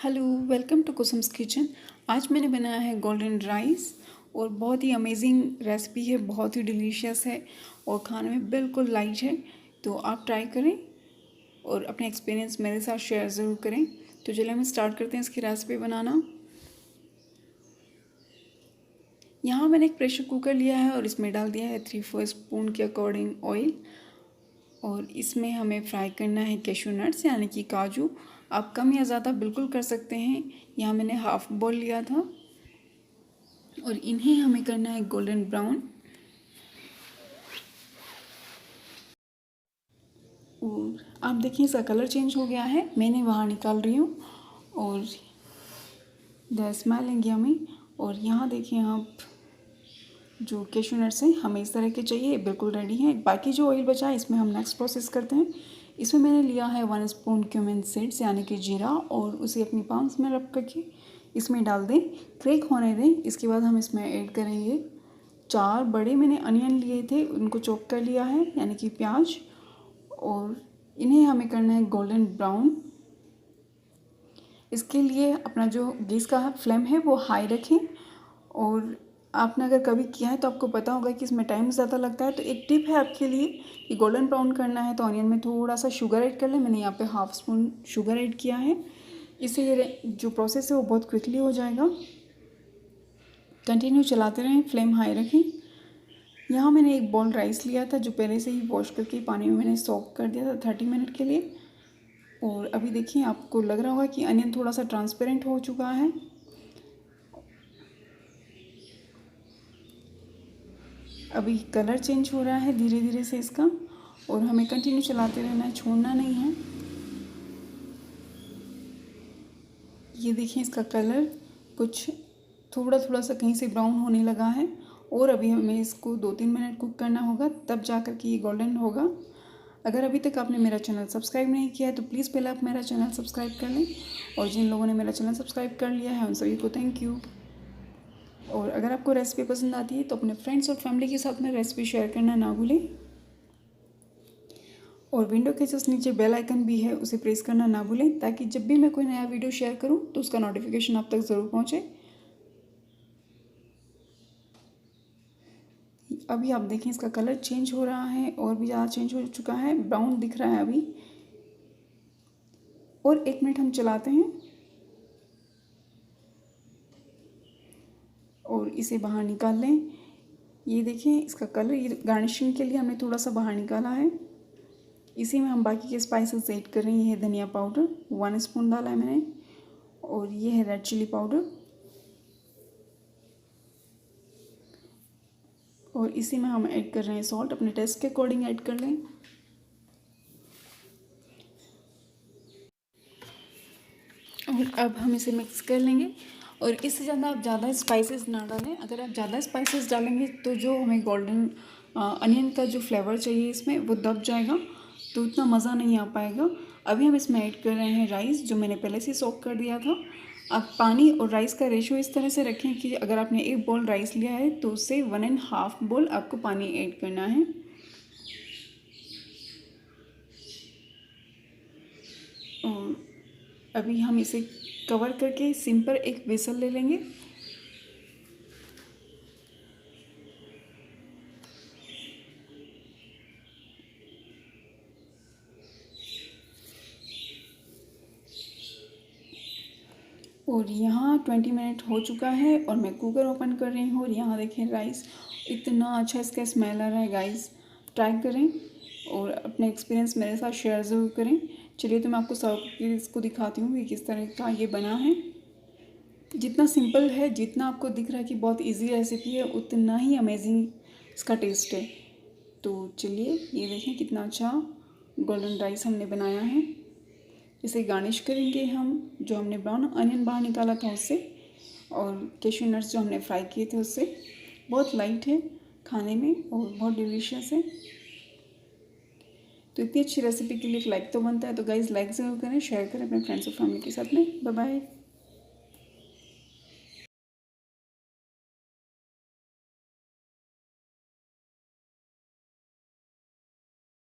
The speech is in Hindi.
Hello, welcome to Kusum's kitchen. आज मैंने बनाया है गोल्डन राइस और बहुत ही अमेजिंग रेसिपी है, बहुत ही डिलीशियस है और खाने में बिल्कुल लाइट है। तो आप ट्राई करें और अपने एक्सपीरियंस मेरे साथ शेयर ज़रूर करें। तो चलिए हम स्टार्ट करते हैं इसकी रेसिपी बनाना। यहाँ मैंने एक प्रेशर कुकर लिया है और इसमें डाल दिया है 3-4 स्पून के अकॉर्डिंग ऑयल और इसमें हमें फ्राई करना है कैशू नट्स यानी कि काजू। आप कम या ज़्यादा बिल्कुल कर सकते हैं। यहाँ मैंने हाफ बॉल लिया था और इन्हें हमें करना है गोल्डन ब्राउन। और आप देखिए इसका कलर चेंज हो गया है, मैंने बाहर निकाल रही हूँ और द स्मेलिंग यम्मी। और यहाँ देखिए आप जो कैशू नट्स हैं हमें इस तरह के चाहिए, बिल्कुल रेडी हैं। बाकी जो ऑयल बचा है इसमें हम नेक्स्ट प्रोसेस करते हैं। इसमें मैंने लिया है 1 स्पून क्यूमिन सीड्स यानी कि जीरा और उसे अपनी पाम्स में रख करके इसमें डाल दें, क्रेक होने दें। इसके बाद हम इसमें ऐड करेंगे 4 बड़े मैंने अनियन लिए थे, उनको चॉप कर लिया है यानी कि प्याज। और इन्हें हमें करना है गोल्डन ब्राउन। इसके लिए अपना जो गैस का फ्लेम है वो हाई रखें। और आपने अगर कभी किया है तो आपको पता होगा कि इसमें टाइम ज़्यादा लगता है। तो एक टिप है आपके लिए कि गोल्डन ब्राउन करना है तो ऑनियन में थोड़ा सा शुगर ऐड कर लें। मैंने यहाँ पे हाफ स्पून शुगर ऐड किया है, इससे ये जो प्रोसेस है वो बहुत क्विकली हो जाएगा। कंटिन्यू चलाते रहें, फ्लेम हाई रखें। यहाँ मैंने एक बॉल राइस लिया था जो पहले से ही वॉश करके पानी में मैंने सोक कर दिया था 30 मिनट के लिए। और अभी देखिए आपको लग रहा होगा कि अनियन थोड़ा सा ट्रांसपेरेंट हो चुका है। अभी कलर चेंज हो रहा है धीरे धीरे से इसका और हमें कंटिन्यू चलाते रहना है, छोड़ना नहीं है। ये देखिए इसका कलर कुछ थोड़ा थोड़ा सा कहीं से ब्राउन होने लगा है और अभी हमें इसको 2-3 मिनट कुक करना होगा, तब जा कर के ये गोल्डन होगा। अगर अभी तक आपने मेरा चैनल सब्सक्राइब नहीं किया है तो प्लीज़ पहले आप मेरा चैनल सब्सक्राइब कर लें। और जिन लोगों ने मेरा चैनल सब्सक्राइब कर लिया है उन सभी को थैंक यू। और अगर आपको रेसिपी पसंद आती है तो अपने फ्रेंड्स और फैमिली के साथ में रेसिपी शेयर करना ना भूलें। और विंडो के जस्ट नीचे बेल आइकन भी है, उसे प्रेस करना ना भूलें ताकि जब भी मैं कोई नया वीडियो शेयर करूं तो उसका नोटिफिकेशन आप तक ज़रूर पहुंचे। अभी आप देखें इसका कलर चेंज हो रहा है और भी ज़्यादा चेंज हो चुका है, ब्राउन दिख रहा है अभी। और 1 मिनट हम चलाते हैं और इसे बाहर निकाल लें। ये देखें इसका कलर, ये गार्निशिंग के लिए हमने थोड़ा सा बाहर निकाला है। इसी में हम बाकी के स्पाइसेस ऐड कर रहे हैं। ये है धनिया पाउडर 1 स्पून डाला है मैंने और ये है रेड चिली पाउडर। और इसी में हम ऐड कर रहे हैं सॉल्ट, अपने टेस्ट के अकॉर्डिंग ऐड कर लें। और अब हम इसे मिक्स कर लेंगे। और इससे ज़्यादा आप ज़्यादा स्पाइसेस ना डालें। अगर आप ज़्यादा स्पाइसेस डालेंगे तो जो हमें गोल्डन अनियन का जो फ्लेवर चाहिए इसमें वो दब जाएगा, तो उतना मज़ा नहीं आ पाएगा। अभी हम इसमें ऐड कर रहे हैं राइस जो मैंने पहले से सोक कर दिया था। आप पानी और राइस का रेशो इस तरह से रखें कि अगर आपने 1 बोल राइस लिया है तो उससे 1.5 बोल आपको पानी ऐड करना है। और अभी हम इसे कवर करके सिंपल एक विसल ले लेंगे। और यहाँ 20 मिनट हो चुका है और मैं कुकर ओपन कर रही हूँ और यहाँ देखें राइस इतना अच्छा इसका स्मेल आ रहा है। गाइस ट्राई करें और अपने एक्सपीरियंस मेरे साथ शेयर ज़रूर करें। चलिए तो मैं आपको सर्व करके इसको दिखाती हूँ कि किस तरह का ये बना है। जितना सिंपल है, जितना आपको दिख रहा है कि बहुत इजी रेसिपी है, उतना ही अमेजिंग इसका टेस्ट है। तो चलिए ये देखें कितना अच्छा गोल्डन राइस हमने बनाया है। इसे गार्निश करेंगे हम जो हमने ब्राउन अनियन बाहर निकाला था उससे और कैशू नट्स जो हमने फ्राई किए थे उससे। बहुत लाइट है खाने में और बहुत डिलीशियस है। तो इतनी अच्छी रेसिपी के लिए एक लाइक तो बनता है। तो गाइज़ लाइक ज़रूर करें, शेयर करें अपने फ्रेंड्स और फैमिली के साथ में। Bye bye.